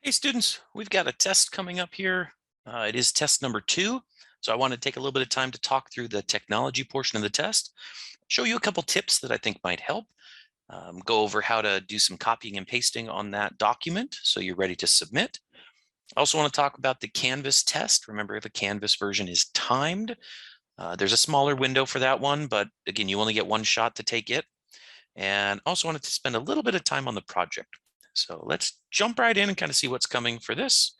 Hey students, we've got a test coming up here. It is test number 2. So I want to take a little bit of time to talk through the technology portion of the test, show you a couple tips that I think might help, go over how to do some copying and pasting on that document so you're ready to submit. I also want to talk about the Canvas test. Remember, the Canvas version is timed. There's a smaller window for that one, but again, you only get one shot to take it. And also wanted to spend a little bit of time on the project. So let's jump right in and kind of see what's coming for this.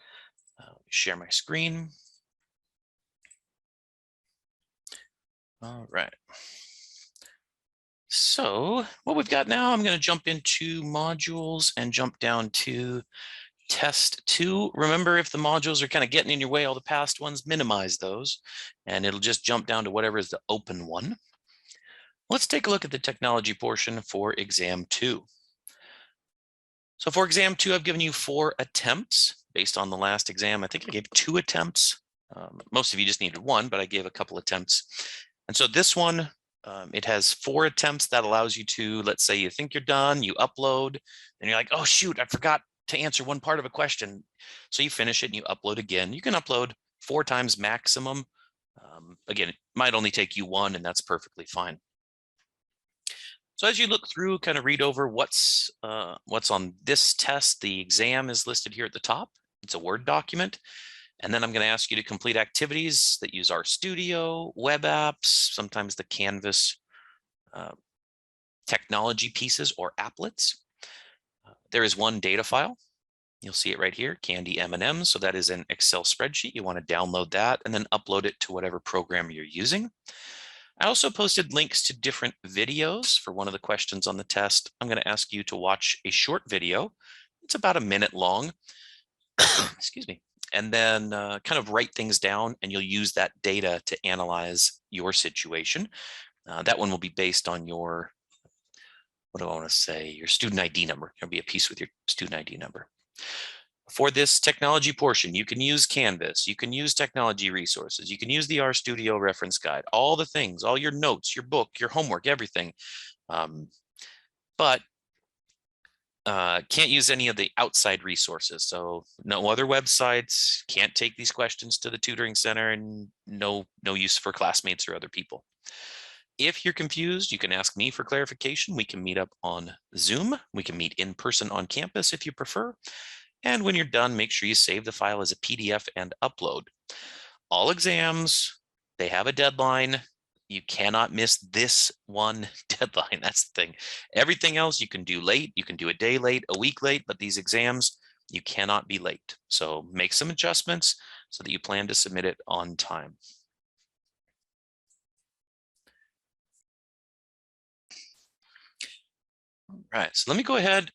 Share my screen. All right. So what we've got now, I'm going to jump into modules and jump down to test 2. Remember, if the modules are kind of getting in your way, all the past ones, minimize those, and it'll just jump down to whatever is the open one. Let's take a look at the technology portion for exam 2. So for exam 2, I've given you 4 attempts based on the last exam. I think I gave 2 attempts. Most of you just needed 1, but I gave a couple attempts. And so this one, it has 4 attempts. That allows you to, let's say you think you're done, you upload, and you're like, oh shoot, I forgot to answer one part of a question. So you finish it and you upload again. You can upload 4 times maximum. Again, it might only take you 1, and that's perfectly fine. So as you look through, kind of read over what's on this test, the exam is listed here at the top. It's a Word document. And then I'm going to ask you to complete activities that use RStudio, web apps, sometimes the Canvas technology pieces or applets. There is one data file. You'll see it right here, Candy M&Ms. So that is an Excel spreadsheet. You want to download that and then upload it to whatever program you're using. I also posted links to different videos for one of the questions on the test. I'm going to ask you to watch a short video. It's about a minute long. Excuse me. And then kind of write things down, and you'll use that data to analyze your situation. That one will be based on your, what do I want to say, your student ID number. There'll be a piece with your student ID number. For this technology portion, you can use Canvas, you can use technology resources, you can use the RStudio reference guide, all the things, all your notes, your book, your homework, everything. But can't use any of the outside resources. So no other websites, can't take these questions to the tutoring center, and no use for classmates or other people. If you're confused, you can ask me for clarification. We can meet up on Zoom. We can meet in person on campus if you prefer. And when you're done, make sure you save the file as a PDF and upload. All exams, they have a deadline. You cannot miss this one deadline. That's the thing. Everything else you can do late. You can do a day late, a week late, but these exams, you cannot be late. So make some adjustments so that you plan to submit it on time. All right, so let me go ahead.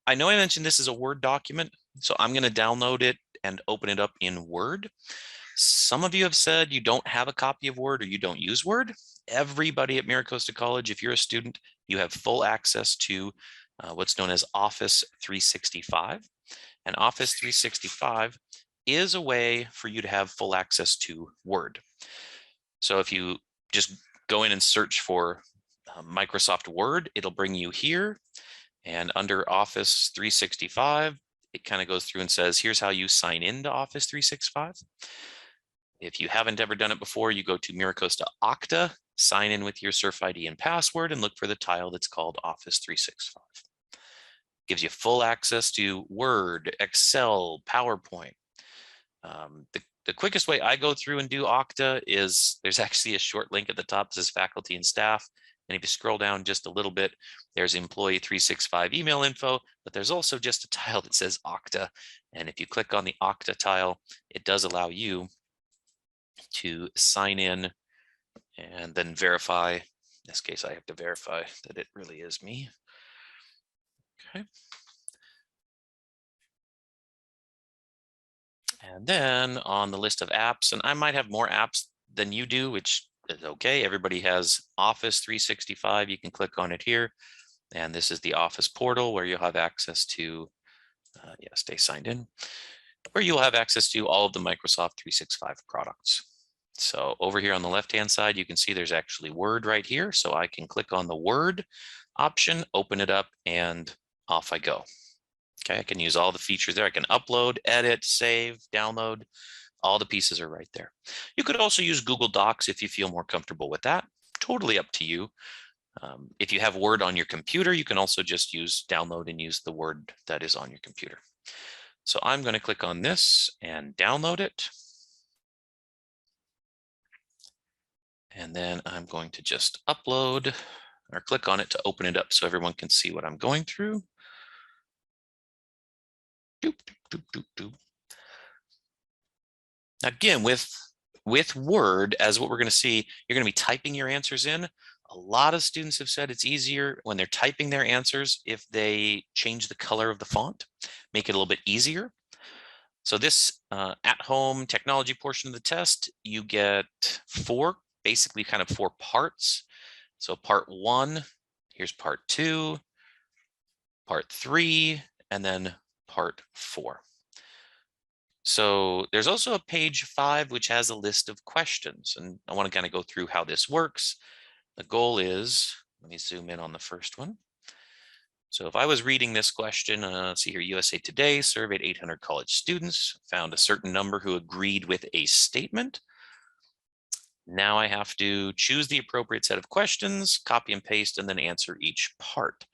I know I mentioned this is a Word document, so I'm going to download it and open it up in Word. Some of you have said you don't have a copy of Word or you don't use Word. Everybody at MiraCosta College, if you're a student, you have full access to what's known as Office 365. And Office 365 is a way for you to have full access to Word. So if you just go in and search for Microsoft Word, it'll bring you here. And under Office 365, it kind of goes through and says, here's how you sign into Office 365. If you haven't ever done it before, you go to MiraCosta Okta, sign in with your Surf ID and password, and look for the tile that's called Office 365. Gives you full access to Word, Excel, PowerPoint. The quickest way I go through and do Okta is there's actually a short link at the top that says faculty and staff. And if you scroll down just a little bit, there's employee 365 email info, but there's also just a tile that says Okta. And if you click on the Okta tile, it does allow you to sign in and then verify. In this case, I have to verify that it really is me. Okay. And then on the list of apps, and I might have more apps than you do, which is okay. Everybody has Office 365. You can click on it here. And this is the Office portal where you'll have access to, stay signed in, where you'll have access to all of the Microsoft 365 products. So over here on the left-hand side, you can see there's actually Word right here. So I can click on the Word option, open it up, and off I go. Okay, I can use all the features there. I can upload, edit, save, download. All the pieces are right there. You could also use Google Docs if you feel more comfortable with that. Totally up to you. If you have Word on your computer, you can also just use download and use the Word that is on your computer. So I'm going to click on this and download it. And then I'm going to just upload or click on it to open it up so everyone can see what I'm going through. Doop, doop, doop, doop. Again, with Word, as what we're going to see, you're going to be typing your answers in. A lot of students have said it's easier when they're typing their answers if they change the color of the font, make it a little bit easier. So this at-home technology portion of the test, you get basically kind of four parts. So part 1, here's part 2, part 3, and then part 4. So there's also a page 5, which has a list of questions. And I want to kind of go through how this works. The goal is, let me zoom in on the first one. So if I was reading this question, let's see here, USA Today surveyed 800 college students, found a certain number who agreed with a statement. Now I have to choose the appropriate set of questions, copy and paste, and then answer each part.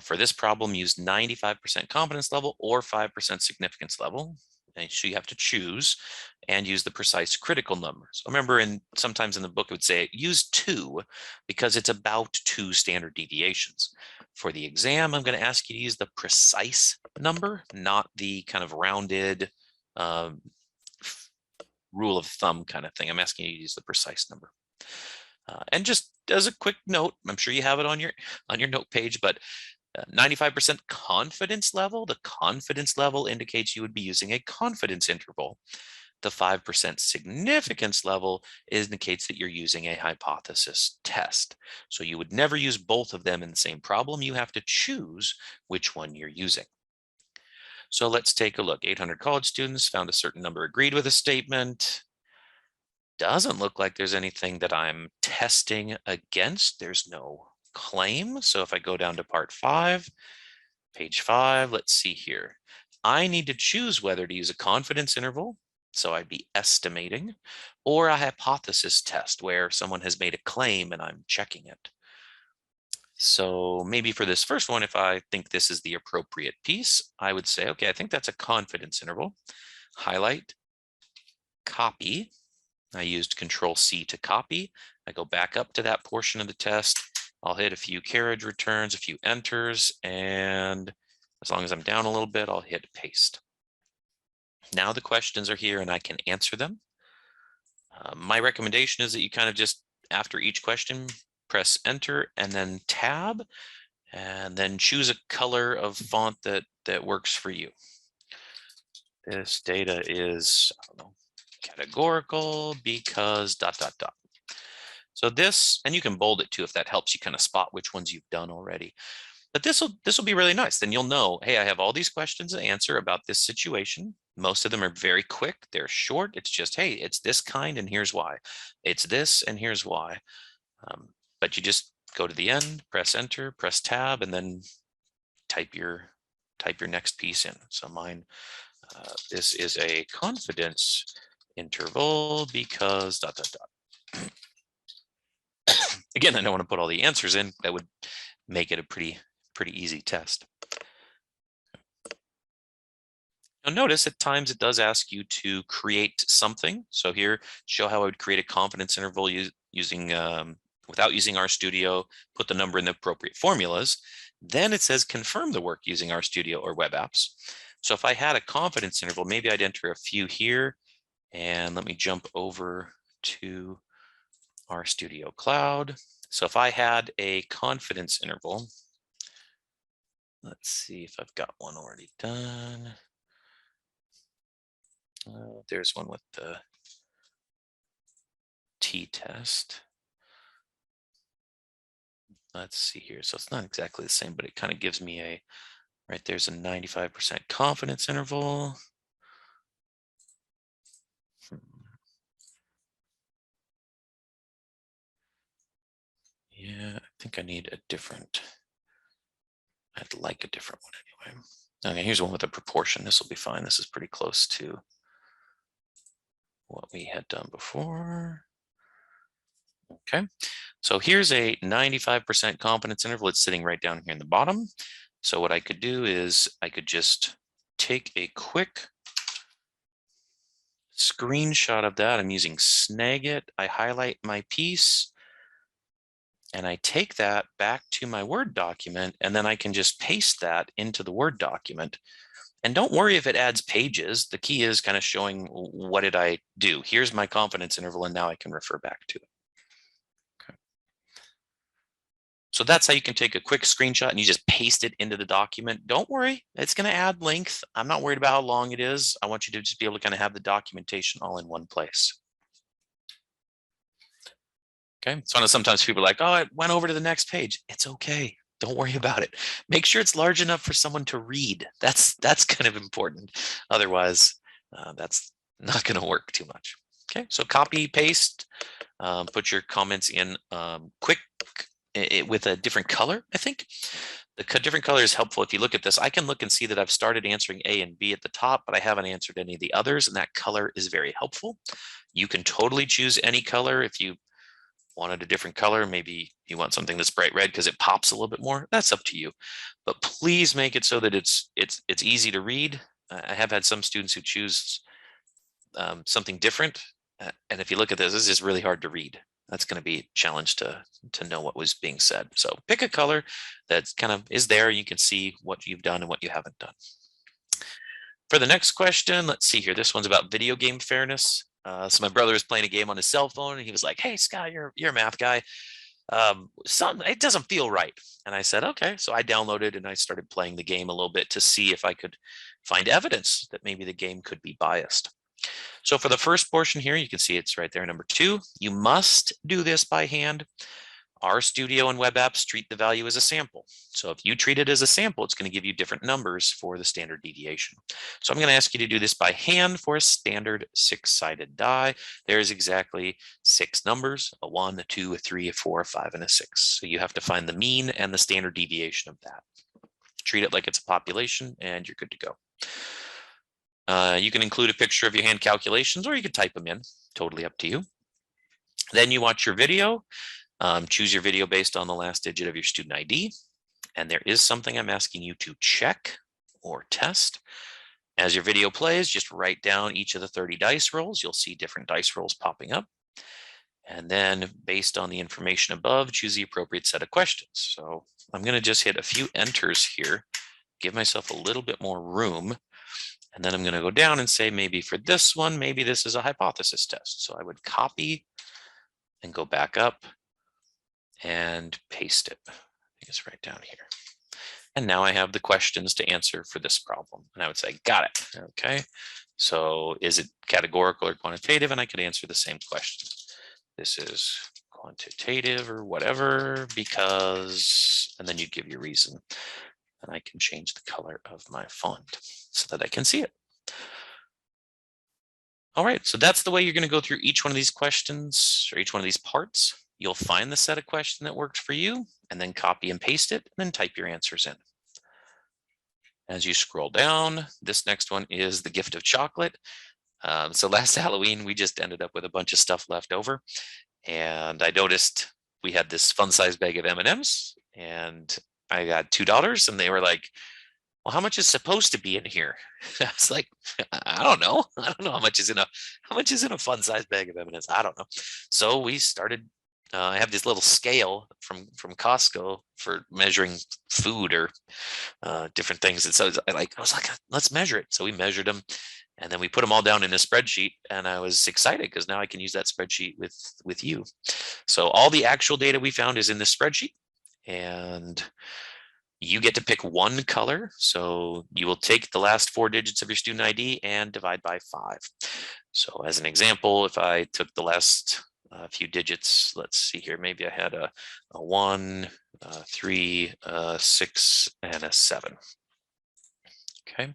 For this problem, use 95% confidence level or 5% significance level. And so you have to choose and use the precise critical number. So remember, sometimes in the book it would say use 2 because it's about 2 standard deviations. For the exam, I'm going to ask you to use the precise number, not the kind of rounded rule of thumb kind of thing. I'm asking you to use the precise number. And just as a quick note, I'm sure you have it on your note page, but 95% confidence level, the confidence level indicates you would be using a confidence interval. The 5% significance level indicates that you're using a hypothesis test. So you would never use both of them in the same problem. You have to choose which one you're using. So let's take a look. 800 college students found a certain number agreed with a statement. Doesn't look like there's anything that I'm testing against. There's no claim. So if I go down to part 5, page 5, let's see here. I need to choose whether to use a confidence interval, so I'd be estimating, or a hypothesis test where someone has made a claim and I'm checking it. So maybe for this first one, if I think this is the appropriate piece, I would say, okay, I think that's a confidence interval. Highlight, copy. I used Control-C to copy. I go back up to that portion of the test. I'll hit a few carriage returns, a few enters, and as long as I'm down a little bit, I'll hit paste. Now the questions are here and I can answer them. My recommendation is that you kind of just, after each question, press enter and then tab, and then choose a color of font that works for you. This data is, I don't know, categorical because ... So this, and you can bold it too if that helps you kind of spot which ones you've done already. But this will be really nice. Then you'll know, hey, I have all these questions to answer about this situation. Most of them are very quick. They're short. It's just, hey, it's this kind and here's why. It's this and here's why. But you just go to the end, press enter, press tab, and then type your next piece in. So mine, this is a confidence interval because ... Again, I don't want to put all the answers in. That would make it a pretty easy test. Now notice at times it does ask you to create something. So here, show how I would create a confidence interval using without using RStudio, put the number in the appropriate formulas. Then it says confirm the work using RStudio or web apps. So if I had a confidence interval, maybe I'd enter a few here, and let me jump over to RStudio Cloud. So if I had a confidence interval, let's see if I've got one already done. There's one with the t-test. Let's see here. So it's not exactly the same, but it kind of gives me right there's a 95% confidence interval. Yeah, I think I need a different, I'd like a different one anyway. Okay, here's one with a proportion. This will be fine. This is pretty close to what we had done before. Okay, so here's a 95% confidence interval. It's sitting right down here in the bottom. So what I could do is I could just take a quick screenshot of that. I'm using Snagit. I highlight my piece and I take that back to my Word document, and then I can just paste that into the Word document. And don't worry if it adds pages. The key is kind of showing what did I do. Here's my confidence interval, and now I can refer back to it. Okay. So that's how you can take a quick screenshot and you just paste it into the document. Don't worry, it's going to add length. I'm not worried about how long it is. I want you to just be able to kind of have the documentation all in one place. Okay, so I know sometimes people are like, oh, it went over to the next page. It's okay. Don't worry about it. Make sure it's large enough for someone to read. That's kind of important. Otherwise, that's not going to work too much. Okay, so copy, paste, put your comments in quick with a different color, I think. The different color is helpful. If you look at this, I can look and see that I've started answering A and B at the top, but I haven't answered any of the others, and that color is very helpful. You can totally choose any color. If you wanted a different color, maybe you want something that's bright red because it pops a little bit more, that's up to you. But please make it so that it's easy to read. I have had some students who choose something different. And if you look at this is really hard to read. That's going to be a challenge to know what was being said. So pick a color that kind of is there. You can see what you've done and what you haven't done. For the next question, let's see here. This one's about video game fairness. So my brother was playing a game on his cell phone and he was like, hey, Scott, you're a math guy. It doesn't feel right. And I said, okay. So I downloaded and I started playing the game a little bit to see if I could find evidence that maybe the game could be biased. So for the first portion here, you can see it's right there, number 2. You must do this by hand. RStudio and web apps treat the value as a sample. So if you treat it as a sample, it's going to give you different numbers for the standard deviation. So I'm going to ask you to do this by hand for a standard 6-sided die. There's exactly 6 numbers, a 1, a 2, a 3, a 4, a 5, and a 6. So you have to find the mean and the standard deviation of that. Treat it like it's a population and you're good to go. You can include a picture of your hand calculations or you could type them in, totally up to you. Then you watch your video. Choose your video based on the last digit of your student ID. And there is something I'm asking you to check or test. As your video plays, just write down each of the 30 dice rolls. You'll see different dice rolls popping up. And then based on the information above, choose the appropriate set of questions. So I'm going to just hit a few enters here, give myself a little bit more room. And then I'm going to go down and say, maybe for this one, maybe this is a hypothesis test. So I would copy and go back up and paste it. I think it's right down here. And now I have the questions to answer for this problem. And I would say, got it. Okay. So is it categorical or quantitative? And I could answer the same question. This is quantitative or whatever, because, and then you give your reason. And I can change the color of my font so that I can see it. All right, so that's the way you're going to go through each one of these questions or each one of these parts. You'll find the set of question that worked for you and then copy and paste it and then type your answers in. As you scroll down, this next one is the gift of chocolate. So last Halloween, we just ended up with a bunch of stuff left over. And I noticed we had this fun-sized bag of M&Ms and I got $2 and they were like, well, how much is supposed to be in here? I was like, I don't know. I don't know how much is in a fun-sized bag of M&Ms. I don't know. So we started. I have this little scale from Costco for measuring food or different things. And so I was like, let's measure it. So we measured them, and then we put them all down in a spreadsheet. And I was excited because now I can use that spreadsheet with you. So all the actual data we found is in this spreadsheet, and you get to pick one color. So you will take the last 4 digits of your student ID and divide by 5. So as an example, if I took the last few digits, let's see here, maybe I had a 1, 3, 6, and a 7. Okay,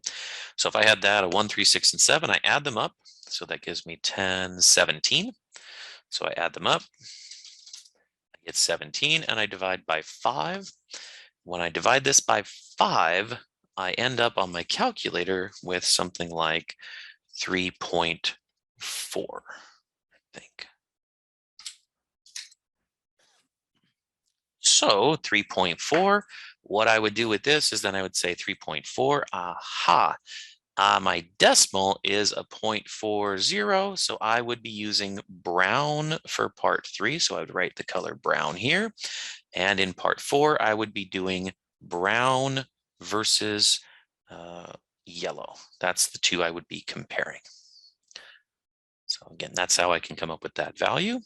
so if I had that, a 1, 3, 6, and 7, I add them up. So that gives me 10, 17. So I add them up, I get 17, and I divide by 5. When I divide this by 5, I end up on my calculator with something like 3.4, I think. So 3.4, what I would do with this is then I would say 3.4, aha. My decimal is a 0.40, so I would be using brown for part 3. So I would write the color brown here. And in part 4, I would be doing brown versus yellow. That's the two I would be comparing. So again, that's how I can come up with that value.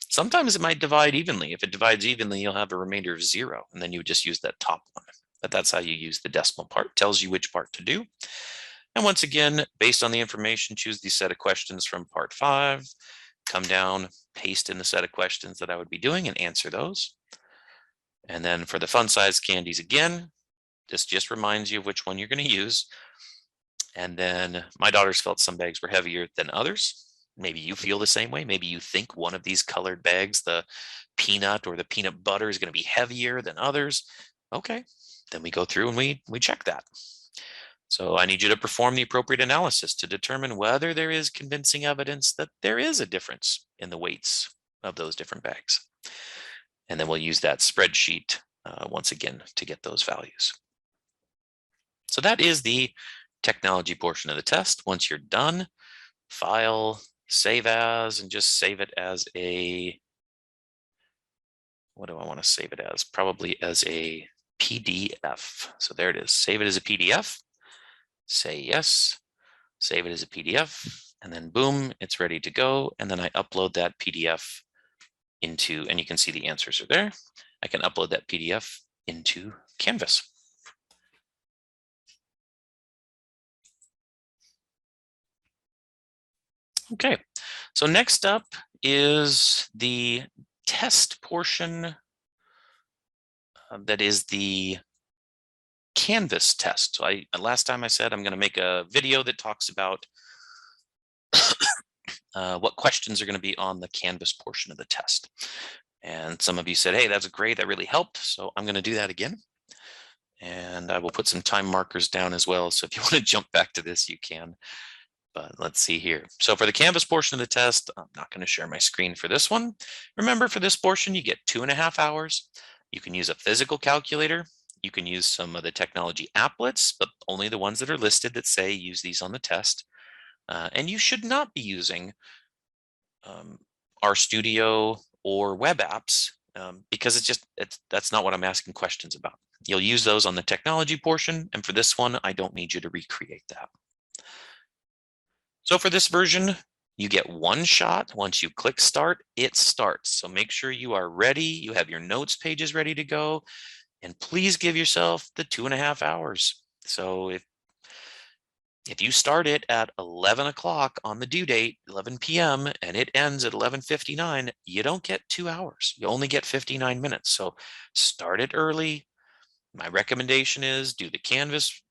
Sometimes it might divide evenly. If it divides evenly, you'll have a remainder of 0, and then you would just use that top one. But that's how you use the decimal part. Tells you which part to do. And once again, based on the information, choose the set of questions from part 5, come down, paste in the set of questions that I would be doing and answer those. And then for the fun size candies again, this just reminds you of which one you're going to use. And then my daughters felt some bags were heavier than others. Maybe you feel the same way. Maybe you think one of these colored bags, the peanut or the peanut butter, is going to be heavier than others. Okay, then we go through and we check that. So I need you to perform the appropriate analysis to determine whether there is convincing evidence that there is a difference in the weights of those different bags. And then we'll use that spreadsheet once again to get those values. So that is the technology portion of the test. Once you're done, file, save as, and just save it as a, what do I want to save it as? Probably as a PDF. So there it is. Save it as a PDF. Say yes, save it as a PDF, and then boom, it's ready to go. And then I upload that PDF into, and you can see the answers are there. I can upload that PDF into Canvas. Okay, so next up is the test portion that is the Canvas test. So last time I said I'm going to make a video that talks about what questions are going to be on the Canvas portion of the test. And some of you said, hey, that's great, that really helped. So I'm going to do that again. And I will put some time markers down as well. So if you want to jump back to this, you can. But let's see here. So for the Canvas portion of the test, I'm not going to share my screen for this one. Remember, for this portion, you get 2.5 hours. You can use a physical calculator. You can use some of the technology applets, but only the ones that are listed that say use these on the test. And you should not be using RStudio or web apps because that's not what I'm asking questions about. You'll use those on the technology portion. And for this one, I don't need you to recreate that. So for this version, you get one shot. Once you click start, it starts. So make sure you are ready. You have your notes pages ready to go. And please give yourself the 2.5 hours. So if you start it at 11 o'clock on the due date, 11 p.m., and it ends at 11:59, you don't get 2 hours. You only get 59 minutes. So start it early. My recommendation is do the Canvas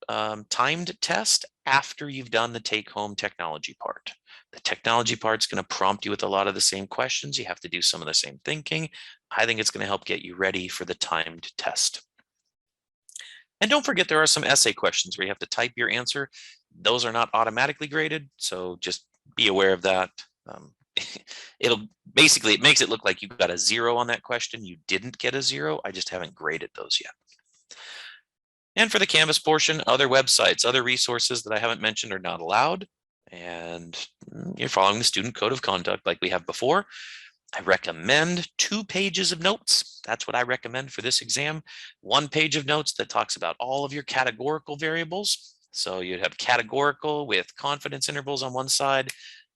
timed test after you've done the take-home technology part. The technology part's going to prompt you with a lot of the same questions. You have to do some of the same thinking. I think it's going to help get you ready for the timed test. And don't forget, there are some essay questions where you have to type your answer. Those are not automatically graded, so just be aware of that. It makes it look like you got a 0 on that question. You didn't get a 0. I just haven't graded those yet. And for the Canvas portion, other websites, other resources that I haven't mentioned are not allowed. And you're following the student code of conduct like we have before. I recommend 2 pages of notes. That's what I recommend for this exam. 1 page of notes that talks about all of your categorical variables. So you'd have categorical with confidence intervals on one side,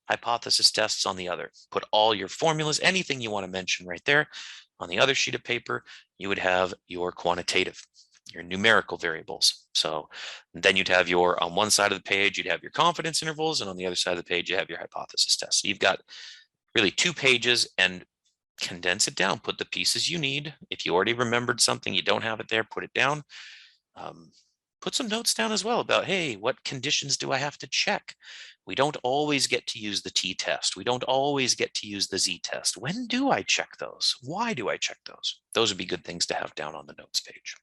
hypothesis tests on the other. Put all your formulas, anything you want to mention right there. On the other sheet of paper, you would have your quantitative, your numerical variables. So then you'd have on one side of the page, you'd have your confidence intervals, and on the other side of the page, you have your hypothesis tests. So you've got really 2 pages, and condense it down. Put the pieces you need. If you already remembered something, you don't have it there, put it down. Put some notes down as well about, hey, what conditions do I have to check? We don't always get to use the t-test. We don't always get to use the z-test. When do I check those? Why do I check those? Those would be good things to have down on the notes page.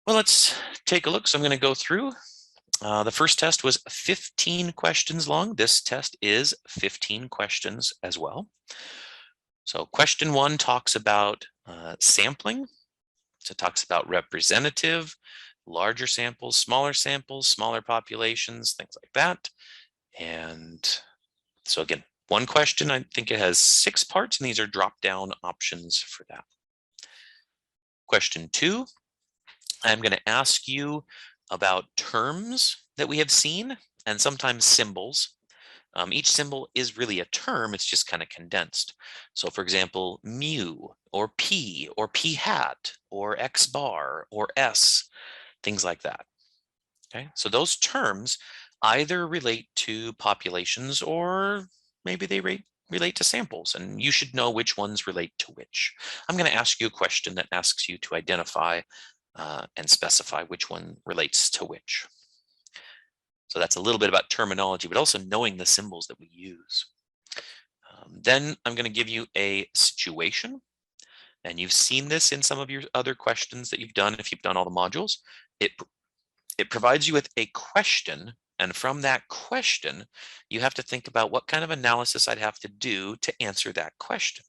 Well, let's take a look. So I'm going to go through. The first test was 15 questions long. This test is 15 questions as well. So question 1 talks about sampling. So it talks about representative, larger samples, smaller populations, things like that. And so again, one question, I think it has 6 parts, and these are drop-down options for that. Question 2, I'm going to ask you about terms that we have seen and sometimes symbols. Each symbol is really a term, it's just kind of condensed. So for example, mu or p hat or x bar or s, things like that. Okay, so those terms either relate to populations or maybe they relate to samples, and you should know which ones relate to which. I'm going to ask you a question that asks you to identify and specify which one relates to which. So that's a little bit about terminology, but also knowing the symbols that we use. Then I'm going to give you a situation, and you've seen this in some of your other questions that you've done if you've done all the modules. It provides you with a question, and from that question, you have to think about what kind of analysis I'd have to do to answer that question.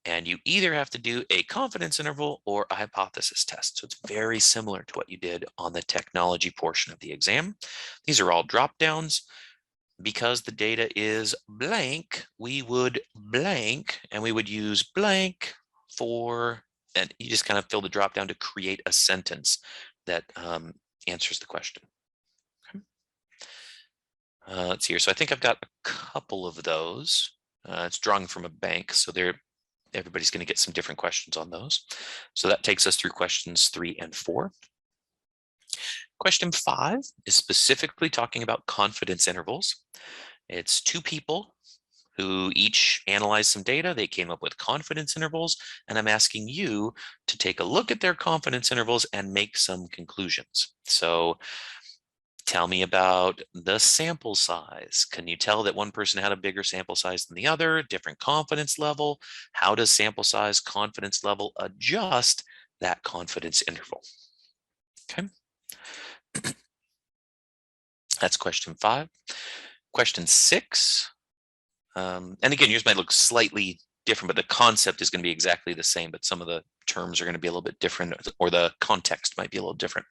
And you either have to do a confidence interval or a hypothesis test. So it's very similar to what you did on the technology portion of the exam. These are all drop downs. Because the data is blank, we would blank, and we would use blank for, and you just kind of fill the drop down to create a sentence that answers the question. Okay. Let's see here. So I think I've got a couple of those. It's drawing from a bank, so everybody's going to get some different questions on those. So that takes us through questions 3 and 4. Question 5 is specifically talking about confidence intervals. It's 2 people who each analyzed some data. They came up with confidence intervals, and I'm asking you to take a look at their confidence intervals and make some conclusions. So tell me about the sample size. Can you tell that one person had a bigger sample size than the other? Different confidence level? How does sample size, confidence level adjust that confidence interval? Okay. That's question 5. Question 6. And again, yours might look slightly different, but the concept is going to be exactly the same, but some of the terms are going to be a little bit different, or the context might be a little different.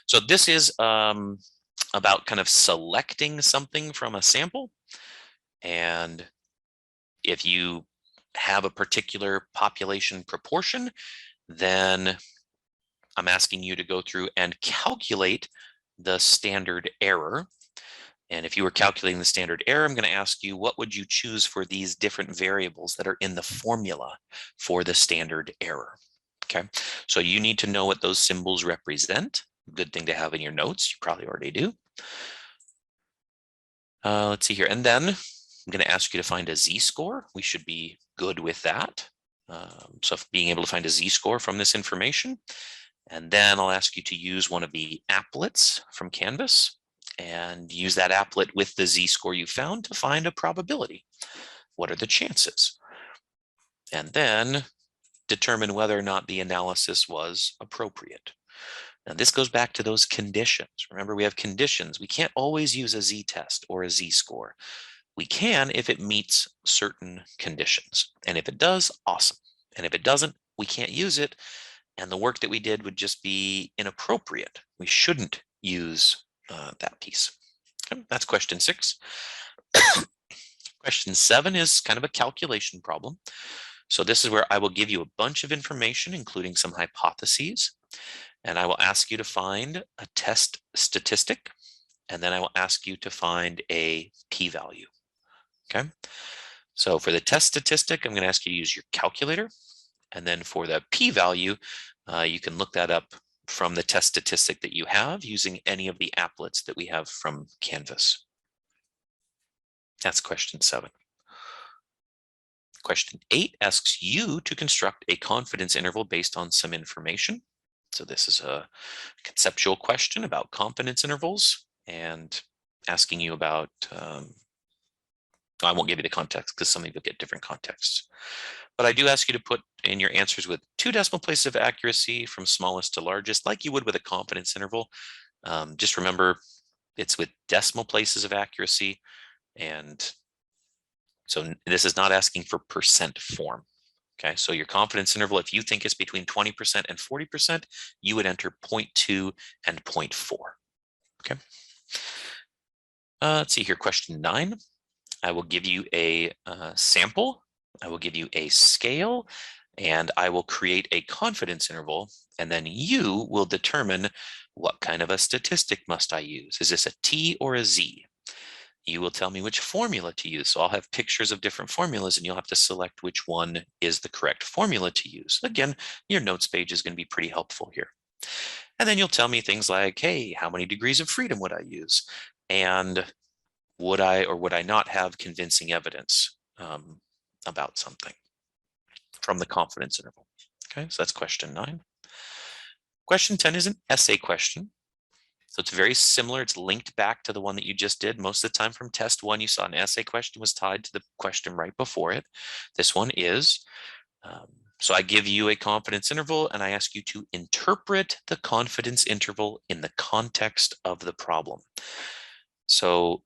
So this is about kind of selecting something from a sample. And if you have a particular population proportion, then I'm asking you to go through and calculate the standard error. And if you were calculating the standard error, I'm going to ask you, what would you choose for these different variables that are in the formula for the standard error? Okay, so you need to know what those symbols represent. Good thing to have in your notes. You probably already do. Let's see here. And then I'm going to ask you to find a z-score. We should be good with that. So being able to find a z-score from this information. And then I'll ask you to use one of the applets from Canvas and use that applet with the z-score you found to find a probability. What are the chances? And then determine whether or not the analysis was appropriate. Now this goes back to those conditions. Remember, we have conditions. We can't always use a z-test or a z-score. We can if it meets certain conditions. And if it does, awesome. And if it doesn't, we can't use it. And the work that we did would just be inappropriate. We shouldn't use that piece. Okay, that's question 6. Question 7 is kind of a calculation problem. So this is where I will give you a bunch of information, including some hypotheses, and I will ask you to find a test statistic, and then I will ask you to find a p-value. Okay, so for the test statistic, I'm going to ask you to use your calculator. And then for the p-value, you can look that up from the test statistic that you have using any of the applets that we have from Canvas. That's question 7. Question 8 asks you to construct a confidence interval based on some information. So this is a conceptual question about confidence intervals and asking you about I won't give you the context because some of you get different contexts. But I do ask you to put in your answers with 2 decimal places of accuracy from smallest to largest, like you would with a confidence interval. Just remember, it's with decimal places of accuracy. And so this is not asking for percent form. Okay, so your confidence interval, if you think it's between 20% and 40%, you would enter 0.2 and 0.4. Okay. Let's see here, question 9. I will give you a sample. I will give you a scale, and I will create a confidence interval, and then you will determine what kind of a statistic must I use. Is this a T or a Z? You will tell me which formula to use. So I'll have pictures of different formulas, and you'll have to select which one is the correct formula to use. Again, your notes page is going to be pretty helpful here. And then you'll tell me things like, hey, how many degrees of freedom would I use? And would I or would I not have convincing evidence about something from the confidence interval? Okay, so that's question 9. Question 10 is an essay question. So it's very similar. It's linked back to the one that you just did. Most of the time from test 1, you saw an essay question was tied to the question right before it. This one is. So I give you a confidence interval and I ask you to interpret the confidence interval in the context of the problem. So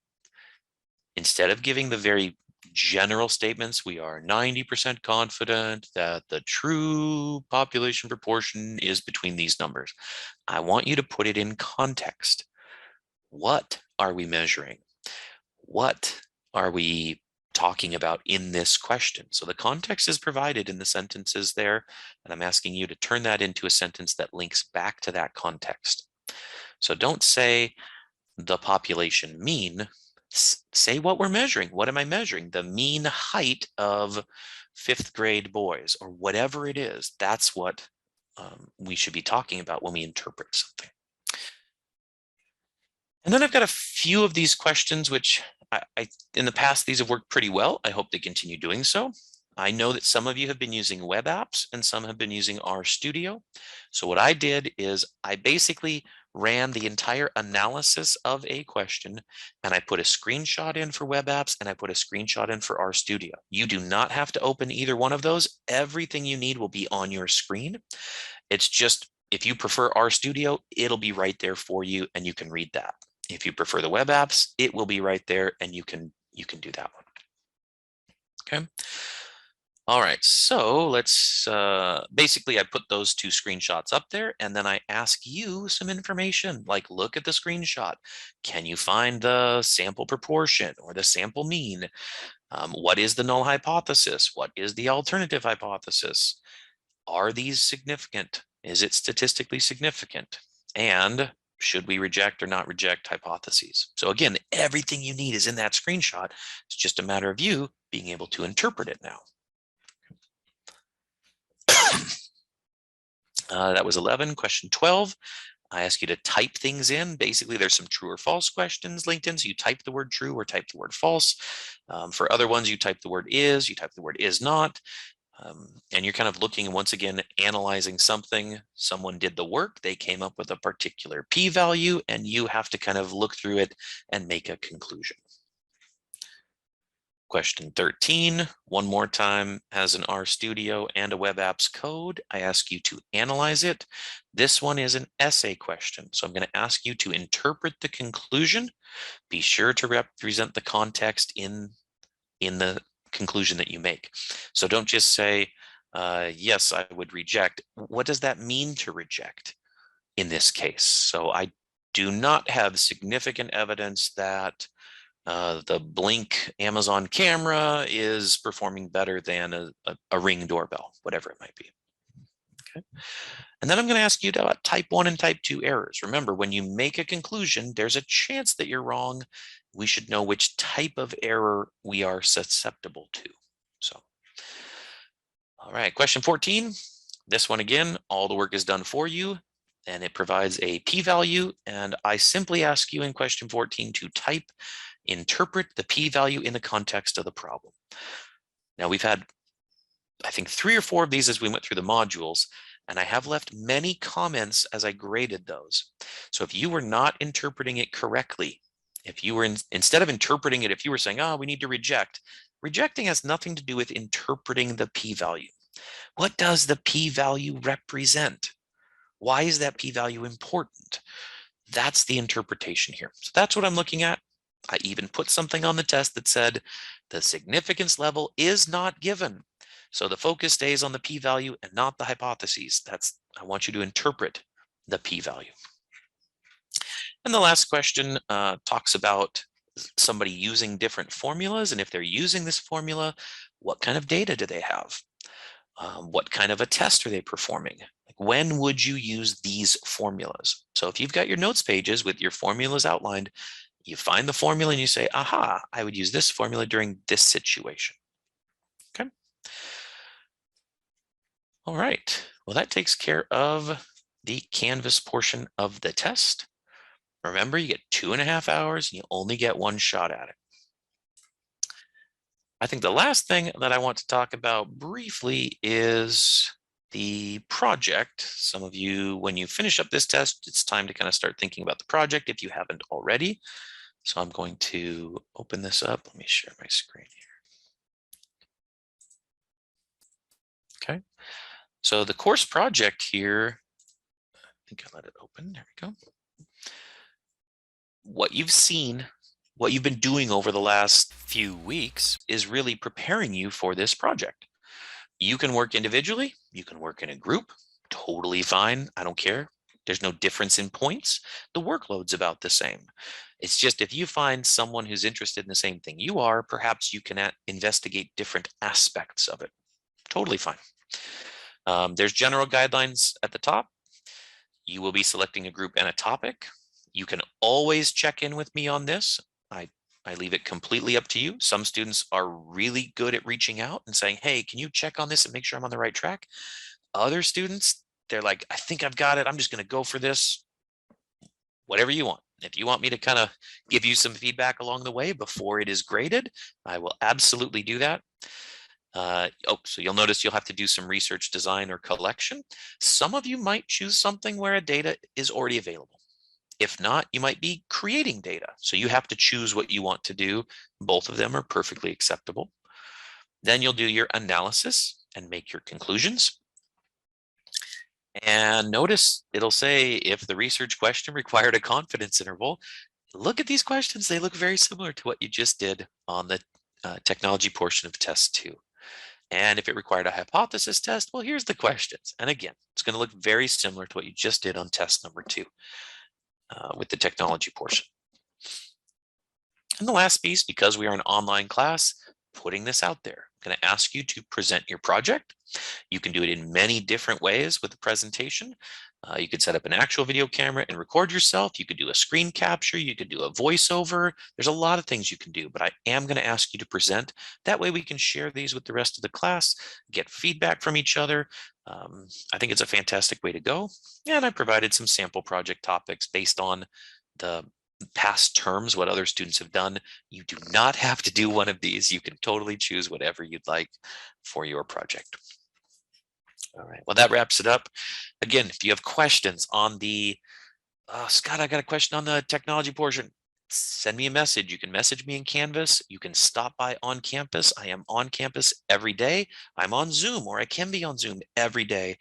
instead of giving the very general statements, we are 90% confident that the true population proportion is between these numbers. I want you to put it in context. What are we measuring? What are we talking about in this question? So the context is provided in the sentences there, and I'm asking you to turn that into a sentence that links back to that context. So don't say the population mean, say what we're measuring. What am I measuring? The mean height of 5th grade boys, or whatever it is. That's what we should be talking about when we interpret something. And then I've got a few of these questions, which in the past, these have worked pretty well. I hope they continue doing so. I know that some of you have been using web apps and some have been using RStudio. So what I did is I basically ran the entire analysis of a question and I put a screenshot in for web apps and I put a screenshot in for RStudio. You do not have to open either one of those. Everything you need will be on your screen. It's just, if you prefer RStudio, it'll be right there for you and you can read that. If you prefer the web apps, it will be right there and you can do that one. Okay. All right, so let's basically I put those 2 screenshots up there and then I ask you some information, like look at the screenshot. Can you find the sample proportion or the sample mean? What is the null hypothesis? What is the alternative hypothesis? Are these significant? Is it statistically significant? And should we reject or not reject hypotheses? So again, everything you need is in that screenshot. It's just a matter of you being able to interpret it now. That was 11. Question 12. I ask you to type things in. Basically, there's some true or false questions linked in. So you type the word true or type the word false. For other ones, you type the word is, you type the word is not. And you're kind of looking, once again, analyzing something. Someone did the work. They came up with a particular p-value, and you have to kind of look through it and make a conclusion. Question 13, one more time, has an RStudio and a web apps code. I ask you to analyze it. This one is an essay question. So I'm going to ask you to interpret the conclusion. Be sure to represent the context in the conclusion that you make. So don't just say, yes, I would reject. What does that mean to reject in this case? So I do not have significant evidence that the Blink Amazon camera is performing better than a Ring doorbell, whatever it might be. Okay. And then I'm going to ask you to type 1 and type 2 errors. Remember, when you make a conclusion, there's a chance that you're wrong. We should know which type of error we are susceptible to. So, all right, question 14. This one again, all the work is done for you and it provides a p-value. And I simply ask you in question 14 to interpret the p-value in the context of the problem. Now we've had, I think, 3 or 4 of these as we went through the modules, and I have left many comments as I graded those. So if you were not interpreting it correctly, If you were instead of interpreting it, if you were saying, oh, we need to reject, rejecting has nothing to do with interpreting the p-value. What does the p-value represent? Why is that p-value important? That's the interpretation here. So that's what I'm looking at. I even put something on the test that said the significance level is not given. So the focus stays on the p-value and not the hypotheses. I want you to interpret the p-value. And the last question talks about somebody using different formulas. And if they're using this formula, what kind of data do they have? What kind of a test are they performing? Like, when would you use these formulas? So if you've got your notes pages with your formulas outlined, you find the formula and you say, aha, I would use this formula during this situation. Okay. All right. Well, that takes care of the Canvas portion of the test. Remember, you get 2.5 hours and you only get one shot at it. I think the last thing that I want to talk about briefly is the project. Some of you, when you finish up this test, it's time to kind of start thinking about the project if you haven't already. So I'm going to open this up. Let me share my screen here. Okay. So the course project here, I think I let it open. There we go. What you've seen, what you've been doing over the last few weeks is really preparing you for this project. You can work individually, you can work in a group, totally fine. I don't care. There's no difference in points. The workload's about the same. It's just if you find someone who's interested in the same thing you are, perhaps you can investigate different aspects of it. Totally fine. There's general guidelines at the top. You will be selecting a group and a topic. You can always check in with me on this. I leave it completely up to you. Some students are really good at reaching out and saying, hey, can you check on this and make sure I'm on the right track? Other students, they're like, I think I've got it. I'm just going to go for this. Whatever you want. If you want me to kind of give you some feedback along the way before it is graded, I will absolutely do that. So you'll notice you'll have to do some research design or collection. Some of you might choose something where a data is already available. If not, you might be creating data. So you have to choose what you want to do. Both of them are perfectly acceptable. Then you'll do your analysis and make your conclusions. And notice it'll say if the research question required a confidence interval, look at these questions. They look very similar to what you just did on the technology portion of test 2. And if it required a hypothesis test, well, here's the questions. And again, it's going to look very similar to what you just did on test number 2. With the technology portion. And the last piece, because we are an online class, putting this out there. I'm going to ask you to present your project. You can do it in many different ways with the presentation. You could set up an actual video camera and record yourself. You could do a screen capture. You could do a voiceover. There's a lot of things you can do, but I am going to ask you to present. That way we can share these with the rest of the class, get feedback from each other. I think it's a fantastic way to go. And I provided some sample project topics based on the past terms, what other students have done. You do not have to do one of these. You can totally choose whatever you'd like for your project. All right, well, that wraps it up. Again, if you have questions on the, Scott, I got a question on the technology portion, send me a message. You can message me in Canvas. You can stop by on campus. I am on campus every day. I'm on Zoom, or I can be on Zoom every day.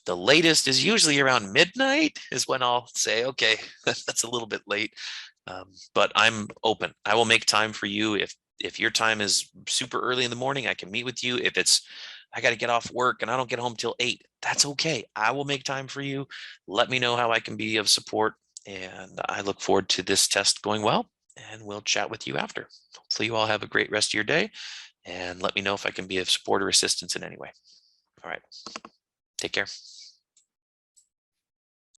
The latest is usually around midnight is when I'll say, okay, that's a little bit late, but I'm open. I will make time for you. If your time is super early in the morning, I can meet with you. If it's, I got to get off work and I don't get home till 8, that's okay. I will make time for you. Let me know how I can be of support. And I look forward to this test going well, and we'll chat with you after. Hopefully you all have a great rest of your day, and let me know if I can be of support or assistance in any way. All right. Take care.